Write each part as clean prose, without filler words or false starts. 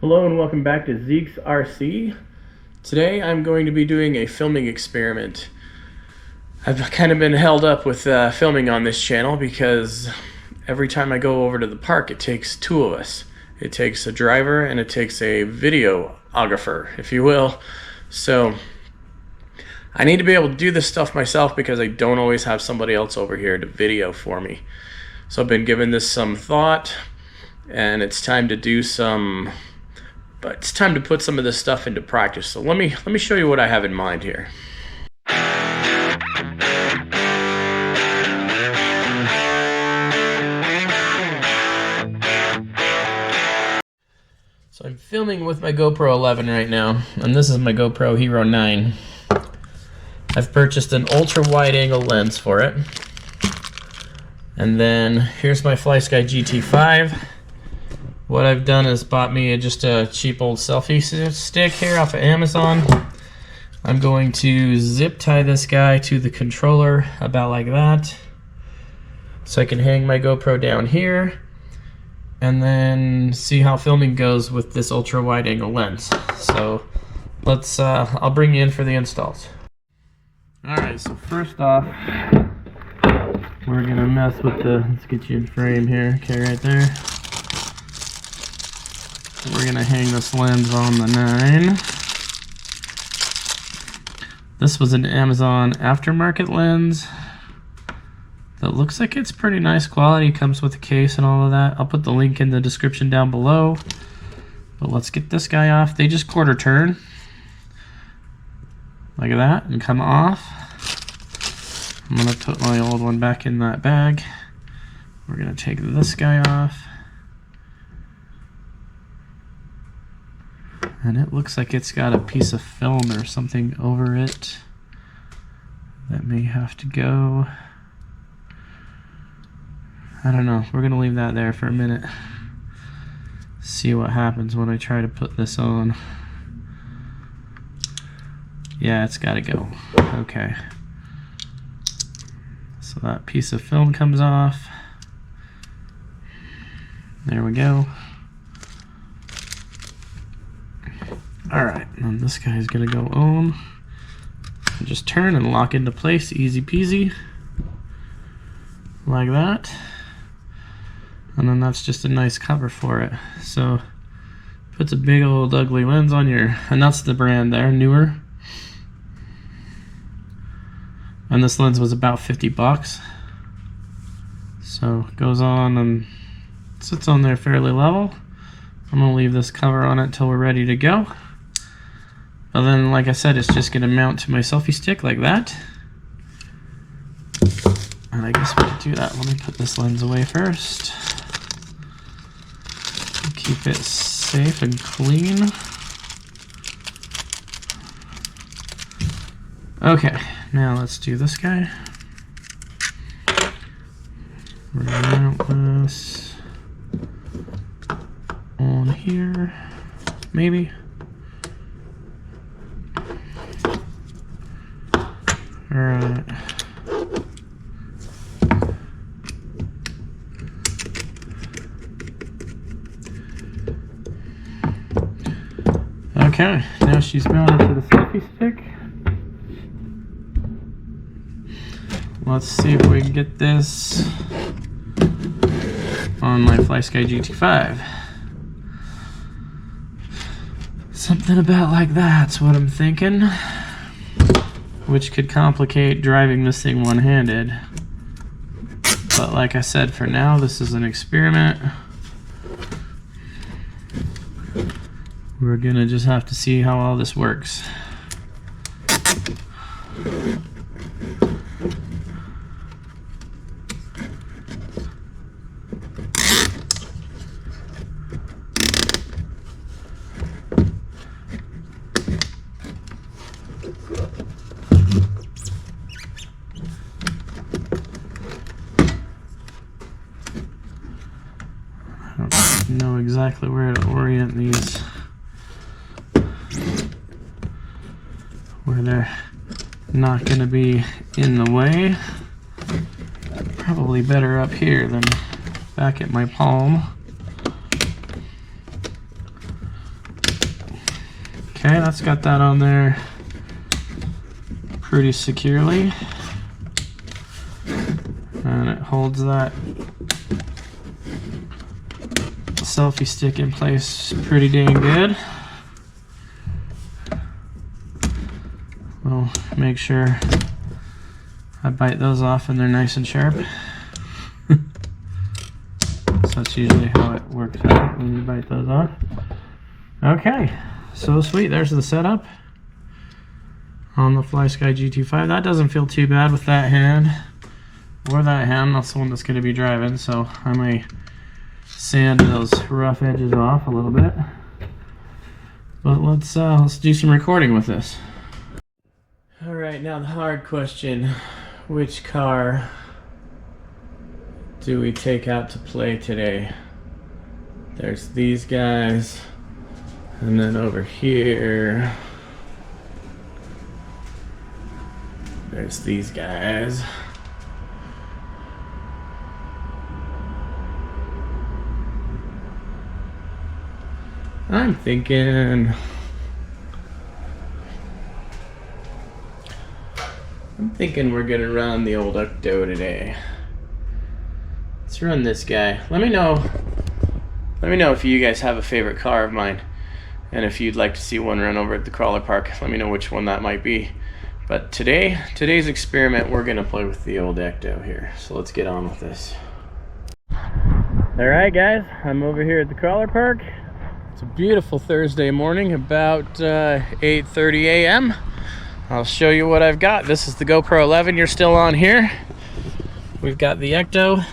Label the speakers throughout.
Speaker 1: Hello and welcome back to Zeke's RC. Today I'm going to be doing a filming experiment. I've kind of been held up with filming on this channel because every time I go over to the park it takes two of us. It takes a driver and it takes a videographer, if you will. So I need to be able to do this stuff myself because I don't always have somebody else over here to video for me. So I've been giving this some thought and it's time to do some... But it's time to put some of this stuff into practice. So let me show you what I have in mind here. So I'm filming with my GoPro 11 right now, and this is my GoPro Hero 9. I've purchased an ultra wide angle lens for it. And then here's my FlySky GT5. What I've done is bought me just a cheap old selfie stick here off of Amazon. I'm going to zip tie this guy to the controller about like that, so I can hang my GoPro down here and then see how filming goes with this ultra wide angle lens. So let's I'll bring you in for the installs. Alright, so first off we're gonna mess with let's get you in frame here, okay, right there. We're gonna hang this lens on the 9. This was an Amazon aftermarket lens that looks like it's pretty nice quality. Comes with a case and all of that. I'll put the link in the description down below. But let's get this guy off. They just quarter turn like that and come off. I'm gonna put my old one back in that bag. We're gonna take this guy off. And it looks like it's got a piece of film or something over it that may have to go. I don't know. We're going to leave that there for a minute. See what happens when I try to put this on. Yeah, it's got to go. Okay. So that piece of film comes off. There we go. Alright, and this guy's gonna go on. Just turn and lock into place, easy peasy. Like that. And then that's just a nice cover for it. So, puts a big old ugly lens on your, and that's the brand there, Neewer. And this lens was about 50 bucks. So, it goes on and sits on there fairly level. I'm gonna leave this cover on it until we're ready to go. And then, like I said, it's just gonna mount to my selfie stick like that. And I guess we could do that. Let me put this lens away first. Keep it safe and clean. Okay, now let's do this guy. We're gonna mount this on here, maybe. Alright. Okay, now she's mounted to the selfie stick. Let's see if we can get this on my FlySky GT5. Something about like that's what I'm thinking. Which could complicate driving this thing one-handed. But like I said, for now, this is an experiment. We're gonna just have to see how all this works. I don't know exactly where to orient these, where they're not going to be in the way. Probably better up here than back at my palm. Okay, that's got that on there pretty securely. And it holds that selfie stick in place pretty dang good. We'll make sure I bite those off and they're nice and sharp. So that's usually how it works out when you bite those off. Okay, so sweet, there's the setup on the FlySky GT5. That doesn't feel too bad with that hand or that hand. That's the one that's going to be driving, so I may sand those rough edges off a little bit. But let's do some recording with this. All right, now the hard question: which car do we take out to play today? There's these guys, and then over here there's these guys. I'm thinking we're gonna run the old Ecto today. Let's run this guy. Let me know if you guys have a favorite car of mine, and if you'd like to see one run over at the crawler park. Let me know which one that might be. But today's experiment, we're gonna play with the old Ecto here. So let's get on with this. All right, guys, I'm over here at the crawler park. It's a beautiful Thursday morning, about 8:30 a.m. I'll show you what I've got. This is the GoPro 11. You're still on here. We've got the Ecto,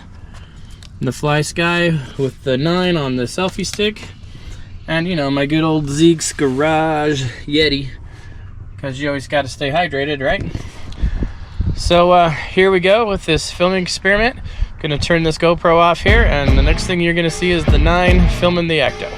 Speaker 1: the FlySky with the 9 on the selfie stick, and you know, my good old Zeke's Garage Yeti, because you always got to stay hydrated, right? So here we go with this filming experiment. Gonna turn this GoPro off here, and the next thing you're gonna see is the 9 filming the Ecto.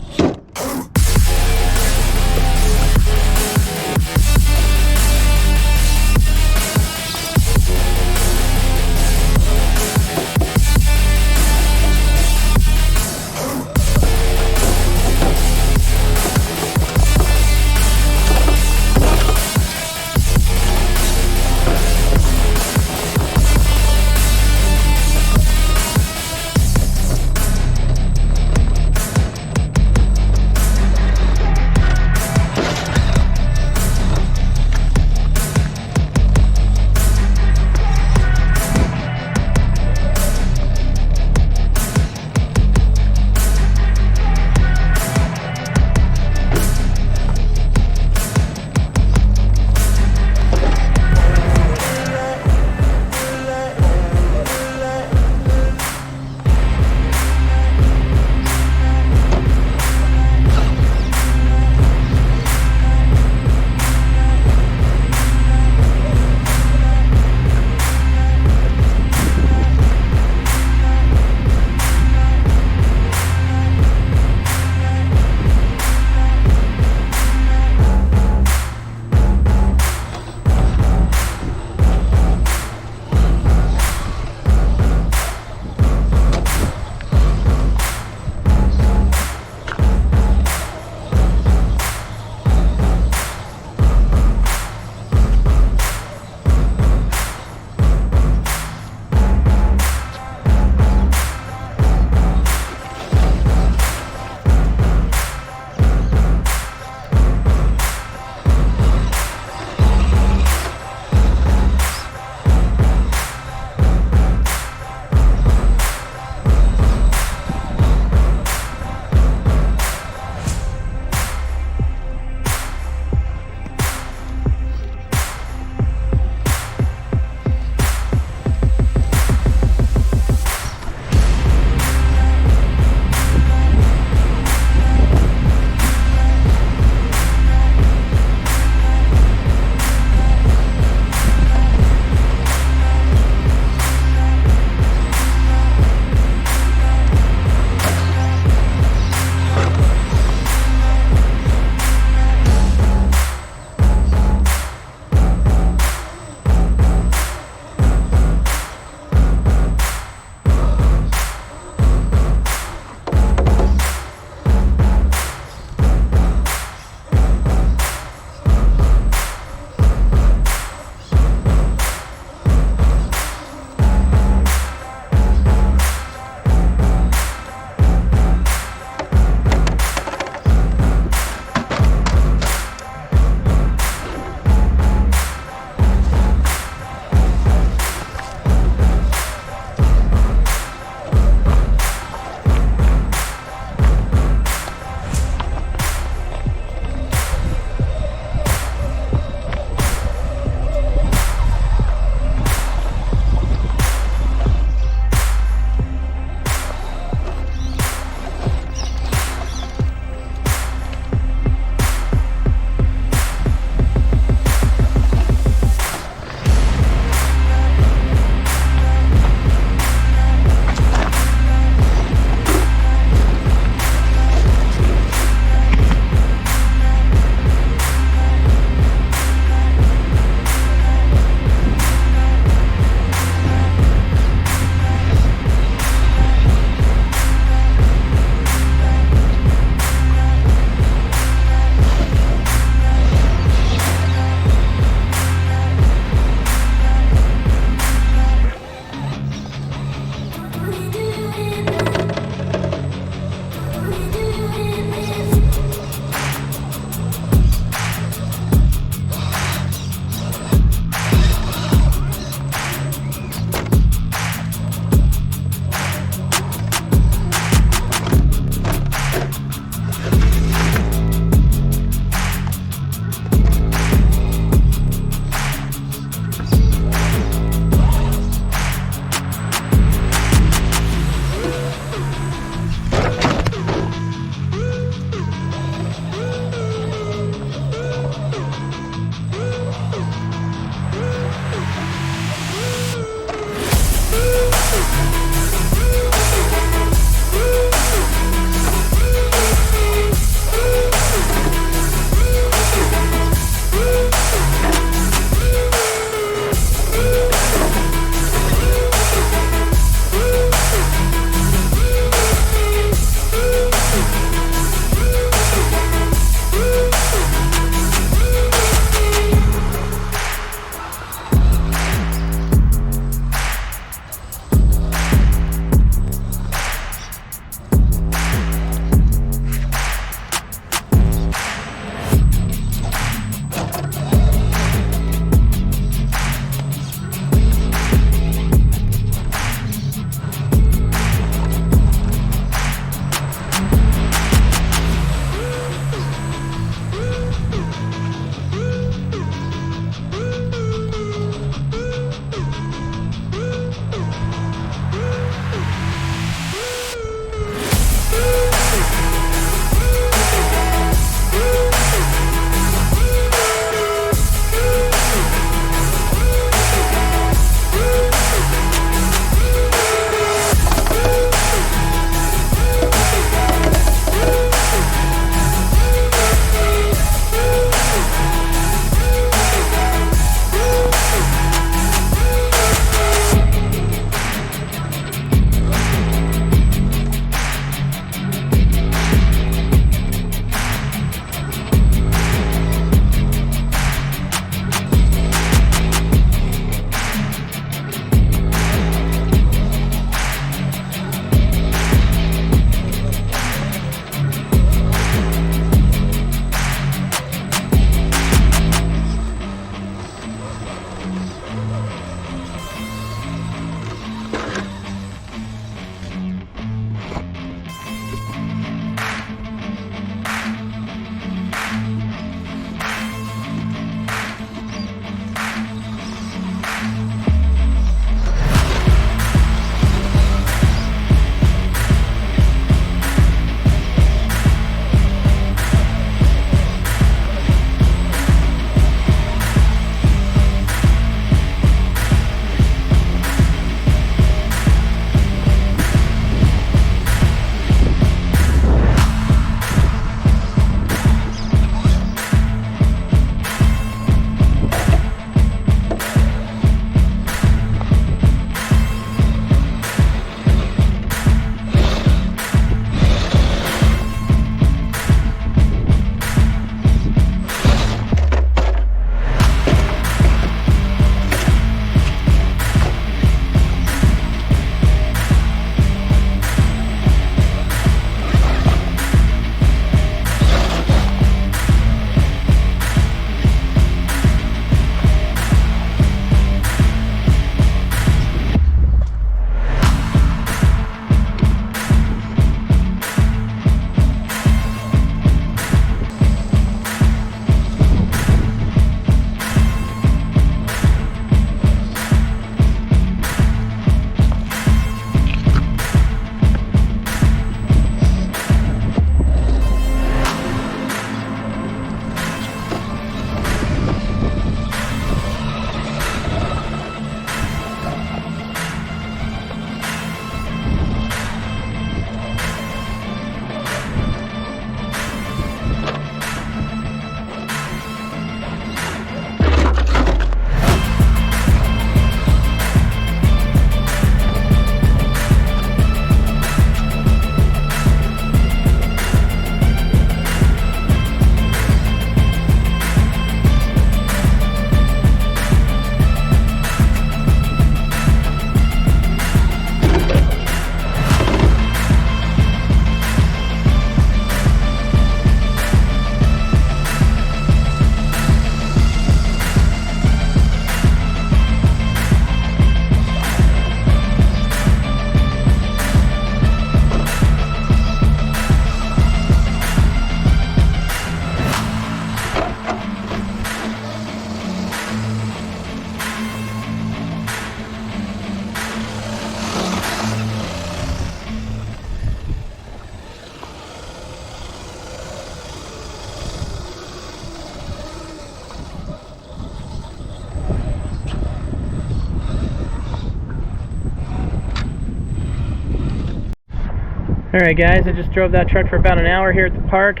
Speaker 1: Alright guys, I just drove that truck for about an hour here at the park.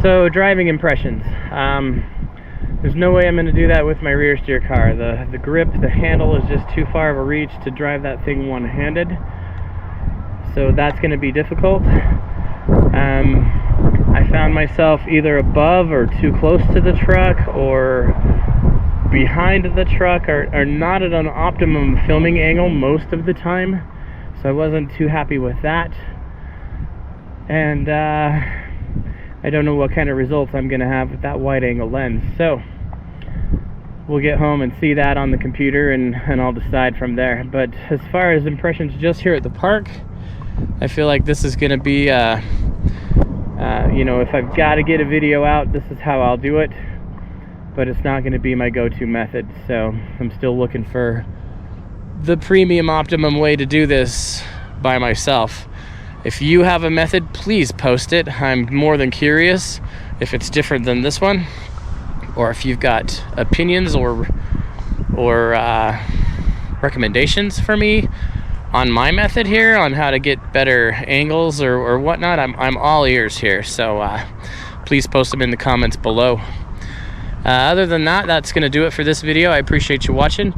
Speaker 1: So, driving impressions. There's no way I'm going to do that with my rear steer car. The grip, the handle is just too far of a reach to drive that thing one-handed. So that's going to be difficult. I found myself either above or too close to the truck or behind the truck or not at an optimum filming angle most of the time. So I wasn't too happy with that. And I don't know what kind of results I'm going to have with that wide angle lens. So we'll get home and see that on the computer and I'll decide from there. But as far as impressions just here at the park, I feel like this is going to be, you know, if I've got to get a video out, this is how I'll do it. But it's not going to be my go-to method. So I'm still looking for the premium optimum way to do this by myself. If you have a method, please post it. I'm more than curious if it's different than this one, or if you've got opinions or recommendations for me on my method here on how to get better angles or whatnot. I'm all ears here, so please post them in the comments below. Other than that, that's going to do it for this video. I appreciate you watching.